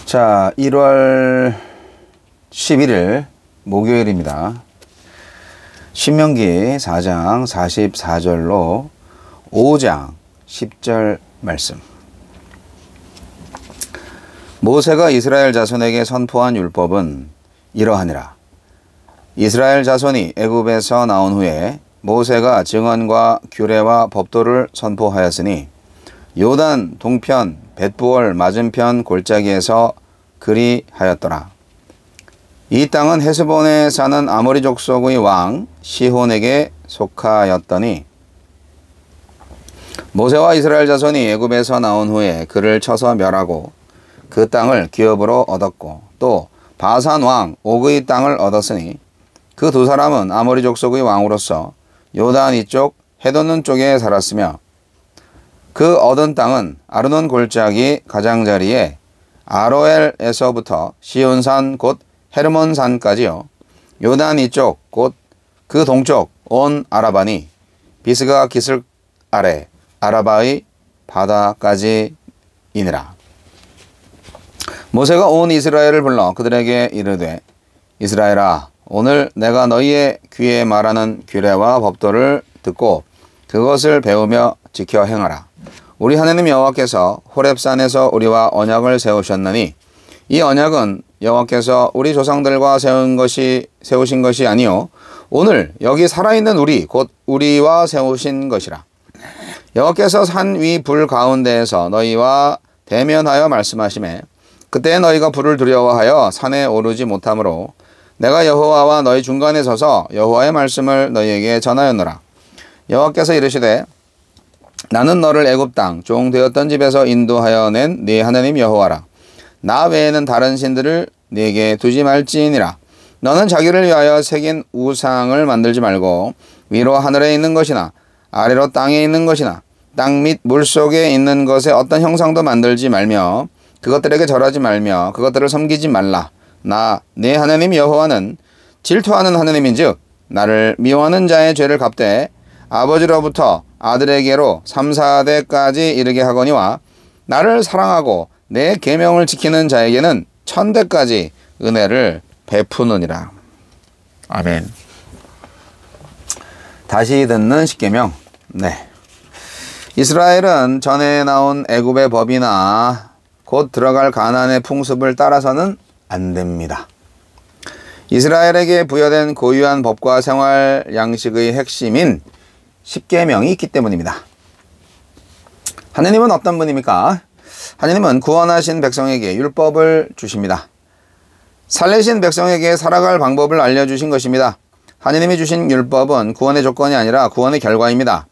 자, 1월 11일 목요일입니다. 신명기 4장 44절로 5장 10절 말씀. 모세가 이스라엘 자손에게 선포한 율법은 이러하니라. 이스라엘 자손이 애굽에서 나온 후에 모세가 증언과 규례와 법도를 선포하였으니 요단 동편 벳부월 맞은편 골짜기에서 그리하였더라. 이 땅은 헤스본에 사는 아모리 족속의 왕 시혼에게 속하였더니 모세와 이스라엘 자손이 애굽에서 나온 후에 그를 쳐서 멸하고 그 땅을 기업으로 얻었고 또 바산 왕 옥의 땅을 얻었으니 그 두 사람은 아모리 족속의 왕으로서 요단 이쪽 헤도는 쪽에 살았으며 그 얻은 땅은 아르논 골짜기 가장자리에 아로엘에서부터 시온산 곧 헤르몬산까지요. 요단 이쪽 곧 그 동쪽 온 아라바니 비스가 기슭 아래 아라바의 바다까지이니라. 모세가 온 이스라엘을 불러 그들에게 이르되 이스라엘아, 오늘 내가 너희의 귀에 말하는 규례와 법도를 듣고 그것을 배우며 지켜 행하라. 우리 하나님 여호와께서 호렙산에서 우리와 언약을 세우셨나니 이 언약은 여호와께서 우리 조상들과 세우신 것이 아니요 오늘 여기 살아있는 우리 곧 우리와 세우신 것이라. 여호와께서 산 위 불 가운데에서 너희와 대면하여 말씀하시매 그때 너희가 불을 두려워하여 산에 오르지 못하므로 내가 여호와와 너희 중간에 서서 여호와의 말씀을 너희에게 전하였노라. 여호와께서 이르시되 나는 너를 애굽 땅 종 되었던 집에서 인도하여 낸 네 하나님 여호와라. 나 외에는 다른 신들을 네게 두지 말지니라. 너는 자기를 위하여 새긴 우상을 만들지 말고 위로 하늘에 있는 것이나 아래로 땅에 있는 것이나 땅 및 물속에 있는 것에 어떤 형상도 만들지 말며 그것들에게 절하지 말며 그것들을 섬기지 말라. 나 네 하나님 여호와는 질투하는 하나님인즉 나를 미워하는 자의 죄를 갚되 아버지로부터 아들에게로 3, 4대까지 이르게 하거니와 나를 사랑하고 내 계명을 지키는 자에게는 1000대까지 은혜를 베푸느니라. 아멘. 다시 듣는 십계명. 네. 이스라엘은 전에 나온 애굽의 법이나 곧 들어갈 가나안의 풍습을 따라서는 안 됩니다. 이스라엘에게 부여된 고유한 법과 생활 양식의 핵심인 십계명이 있기 때문입니다. 하느님은 어떤 분입니까? 하느님은 구원하신 백성에게 율법을 주십니다. 살리신 백성에게 살아갈 방법을 알려주신 것입니다. 하느님이 주신 율법은 구원의 조건이 아니라 구원의 결과입니다.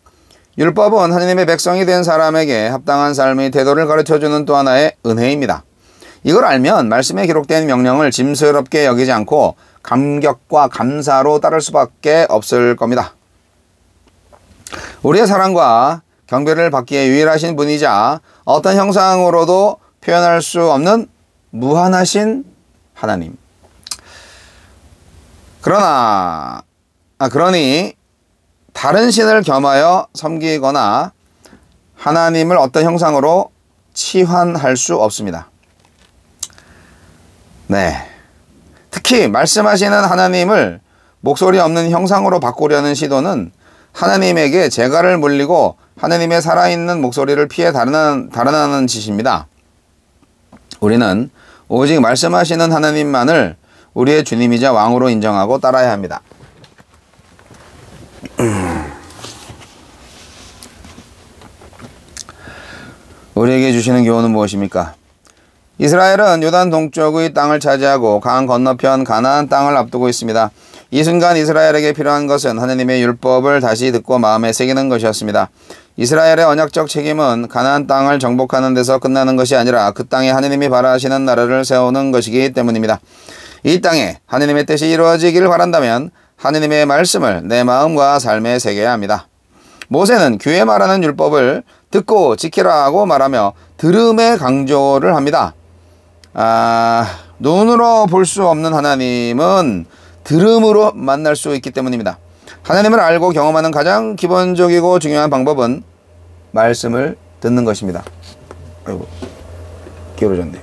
율법은 하느님의 백성이 된 사람에게 합당한 삶의 태도를 가르쳐주는 또 하나의 은혜입니다. 이걸 알면 말씀에 기록된 명령을 짐스럽게 여기지 않고 감격과 감사로 따를 수밖에 없을 겁니다. 우리의 사랑과 경배를 받기에 유일하신 분이자 어떤 형상으로도 표현할 수 없는 무한하신 하나님. 그러니 다른 신을 겸하여 섬기거나 하나님을 어떤 형상으로 치환할 수 없습니다. 네. 특히 말씀하시는 하나님을 목소리 없는 형상으로 바꾸려는 시도는 하나님에게 재갈을 물리고 하나님의 살아있는 목소리를 피해 달아나는 짓입니다. 우리는 오직 말씀하시는 하나님만을 우리의 주님이자 왕으로 인정하고 따라야 합니다. 우리에게 주시는 교훈은 무엇입니까? 이스라엘은 요단 동쪽의 땅을 차지하고 강 건너편 가나안 땅을 앞두고 있습니다. 이 순간 이스라엘에게 필요한 것은 하나님의 율법을 다시 듣고 마음에 새기는 것이었습니다. 이스라엘의 언약적 책임은 가나안 땅을 정복하는 데서 끝나는 것이 아니라 그 땅에 하나님이 바라시는 나라를 세우는 것이기 때문입니다. 이 땅에 하나님의 뜻이 이루어지기를 바란다면 하나님의 말씀을 내 마음과 삶에 새겨야 합니다. 모세는 귀에 말하는 율법을 듣고 지키라 하고 말하며 들음에 강조를 합니다. 눈으로 볼 수 없는 하나님은 들음으로 만날 수 있기 때문입니다. 하나님을 알고 경험하는 가장 기본적이고 중요한 방법은 말씀을 듣는 것입니다. 아이고, 기울어졌네.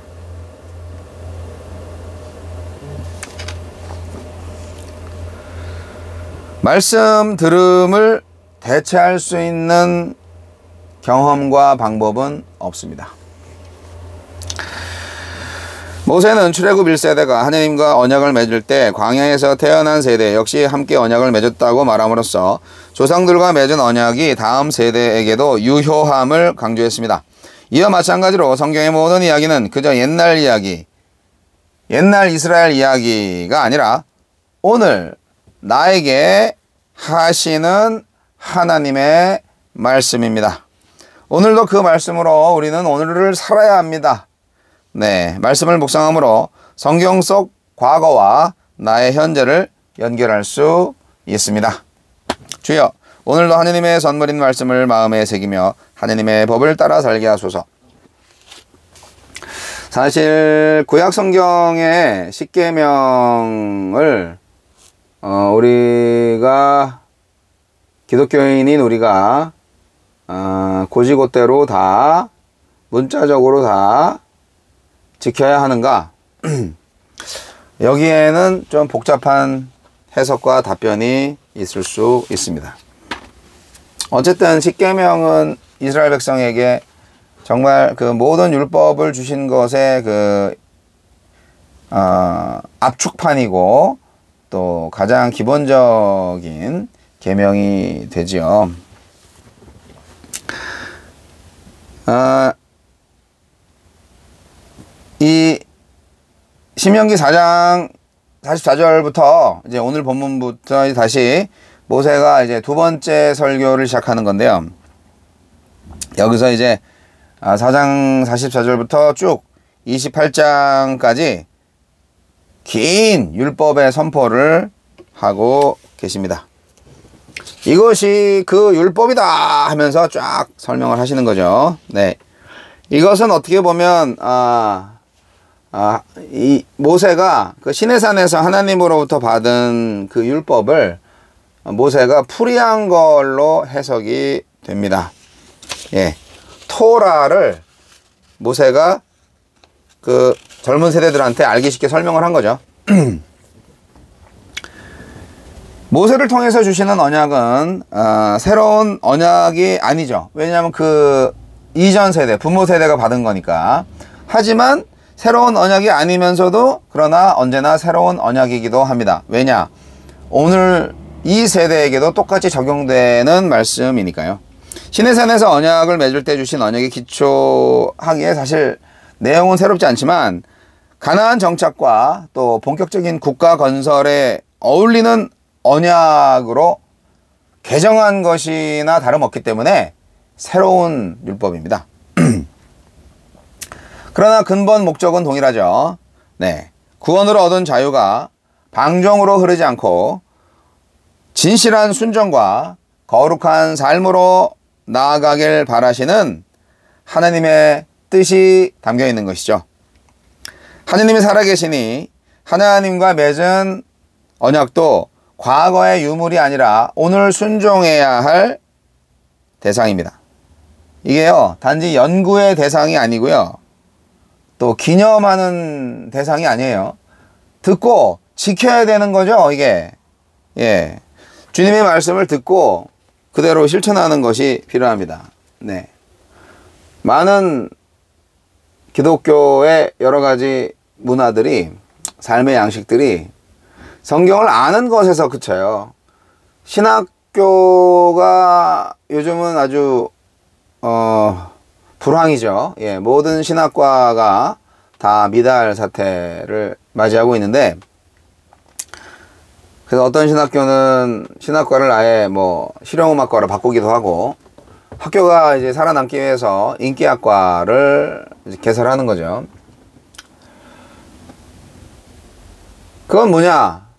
말씀 들음을 대체할 수 있는 경험과 방법은 없습니다. 모세는 출애굽 1세대가 하나님과 언약을 맺을 때 광야에서 태어난 세대 역시 함께 언약을 맺었다고 말함으로써 조상들과 맺은 언약이 다음 세대에게도 유효함을 강조했습니다. 이와 마찬가지로 성경의 모든 이야기는 그저 옛날 이야기, 옛날 이스라엘 이야기가 아니라 오늘 나에게 하시는 하나님의 말씀입니다. 오늘도 그 말씀으로 우리는 오늘을 살아야 합니다. 네, 말씀을 묵상함으로 성경 속 과거와 나의 현재를 연결할 수 있습니다. 주여, 오늘도 하나님의 선물인 말씀을 마음에 새기며 하나님의 법을 따라 살게 하소서. 사실 구약 성경의 십계명을 우리가 기독교인인 우리가 고지고대로 다 문자적으로 다 지켜야 하는가? 여기에는 좀 복잡한 해석과 답변이 있을 수 있습니다. 어쨌든 십계명은 이스라엘 백성에게 정말 그 모든 율법을 주신 것의 그 압축판이고 또 가장 기본적인 계명이 되지요. 이 신명기 4장 44절부터 이제 오늘 본문부터 다시 모세가 이제 두 번째 설교를 시작하는 건데요. 여기서 이제 4장 44절부터 쭉 28장까지 긴 율법의 선포를 하고 계십니다. 이것이 그 율법이다 하면서 쫙 설명을 하시는 거죠. 네. 이것은 어떻게 보면 이 모세가 그 시내산에서 하나님으로부터 받은 그 율법을 모세가 풀이한 걸로 해석이 됩니다. 예. 토라를 모세가 그 젊은 세대들한테 알기 쉽게 설명을 한 거죠. 모세를 통해서 주시는 언약은 새로운 언약이 아니죠. 왜냐하면 그 이전 세대, 부모 세대가 받은 거니까. 하지만 새로운 언약이 아니면서도 그러나 언제나 새로운 언약이기도 합니다. 왜냐? 오늘 이 세대에게도 똑같이 적용되는 말씀이니까요. 시내산에서 언약을 맺을 때 주신 언약에 기초하기에 사실 내용은 새롭지 않지만 가나안 정착과 또 본격적인 국가 건설에 어울리는 언약으로 개정한 것이나 다름없기 때문에 새로운 율법입니다. 그러나 근본 목적은 동일하죠. 네, 구원으로 얻은 자유가 방종으로 흐르지 않고 진실한 순종과 거룩한 삶으로 나아가길 바라시는 하나님의 뜻이 담겨 있는 것이죠. 하나님이 살아계시니 하나님과 맺은 언약도 과거의 유물이 아니라 오늘 순종해야 할 대상입니다. 이게요, 단지 연구의 대상이 아니고요, 또 기념하는 대상이 아니에요. 듣고 지켜야 되는 거죠, 이게. 예. 주님의 말씀을 듣고 그대로 실천하는 것이 필요합니다. 네. 많은 기독교의 여러 가지 문화들이, 삶의 양식들이 성경을 아는 것에서 그쳐요. 신학교가 요즘은 아주 불황이죠. 예, 모든 신학과가 다 미달 사태를 맞이하고 있는데, 그래서 어떤 신학교는 신학과를 아예 뭐 실용음악과로 바꾸기도 하고, 학교가 이제 살아남기 위해서 인기학과를 이제 개설하는 거죠. 그건 뭐냐?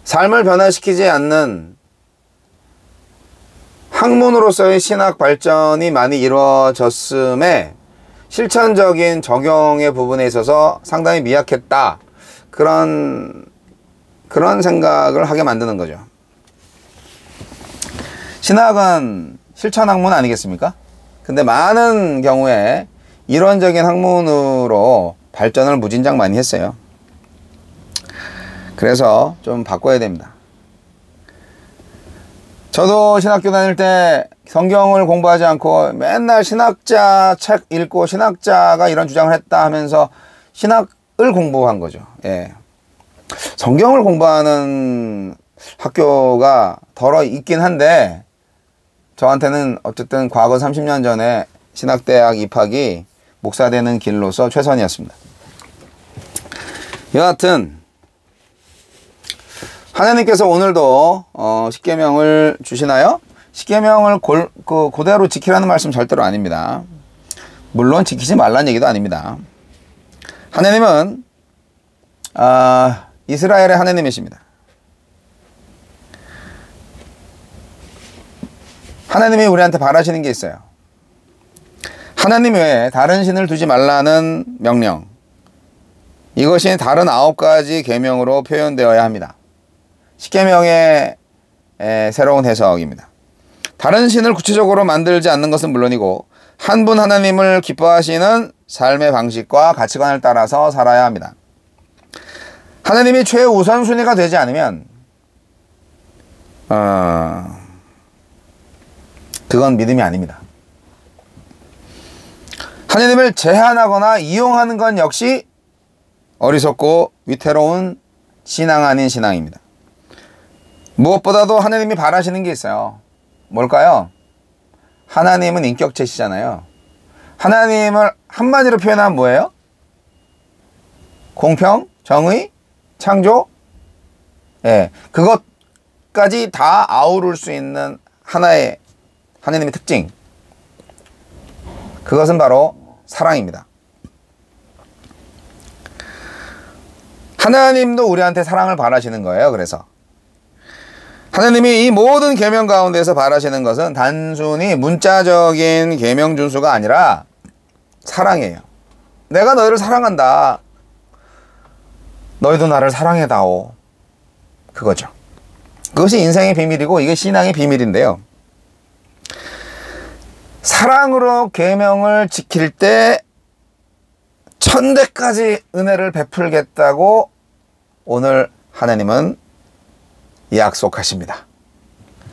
삶을 변화시키지 않는 학문으로서의 신학 발전이 많이 이루어졌음에 실천적인 적용의 부분에 있어서 상당히 미약했다. 그런 생각을 하게 만드는 거죠. 신학은 실천 학문 아니겠습니까? 근데 많은 경우에 이론적인 학문으로 발전을 무진장 많이 했어요. 그래서 좀 바꿔야 됩니다. 저도 신학교 다닐 때 성경을 공부하지 않고 맨날 신학자 책 읽고 신학자가 이런 주장을 했다 하면서 신학을 공부한 거죠. 예. 성경을 공부하는 학교가 덜어 있긴 한데 저한테는 어쨌든 과거 30년 전에 신학대학 입학이 목사 되는 길로서 최선이었습니다. 여하튼 하나님께서 오늘도 십계명을 주시나요? 십계명을 그대로 지키라는 말씀 절대로 아닙니다. 물론 지키지 말라는 얘기도 아닙니다. 하나님은 이스라엘의 하나님이십니다. 하나님이 우리한테 바라시는 게 있어요. 하나님 외에 다른 신을 두지 말라는 명령. 이것이 다른 9가지 계명으로 표현되어야 합니다. 십계명의 새로운 해석입니다. 다른 신을 구체적으로 만들지 않는 것은 물론이고 한 분 하나님을 기뻐하시는 삶의 방식과 가치관을 따라서 살아야 합니다. 하나님이 최우선순위가 되지 않으면 그건 믿음이 아닙니다. 하나님을 제한하거나 이용하는 건 역시 어리석고 위태로운 신앙 아닌 신앙입니다. 무엇보다도 하나님이 바라시는 게 있어요. 뭘까요? 하나님은 인격체시잖아요. 하나님을 한마디로 표현하면 뭐예요? 공평, 정의, 창조? 예, 그것까지 다 아우를 수 있는 하나의 하나님의 특징. 그것은 바로 사랑입니다. 하나님도 우리한테 사랑을 바라시는 거예요. 그래서 하나님이 이 모든 계명 가운데서 바라시는 것은 단순히 문자적인 계명 준수가 아니라 사랑이에요. 내가 너희를 사랑한다. 너희도 나를 사랑해다오. 그거죠. 그것이 인생의 비밀이고 이게 신앙의 비밀인데요. 사랑으로 계명을 지킬 때 1000대까지 은혜를 베풀겠다고 오늘 하나님은 약속하십니다.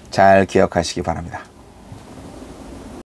잘 기억하시기 바랍니다.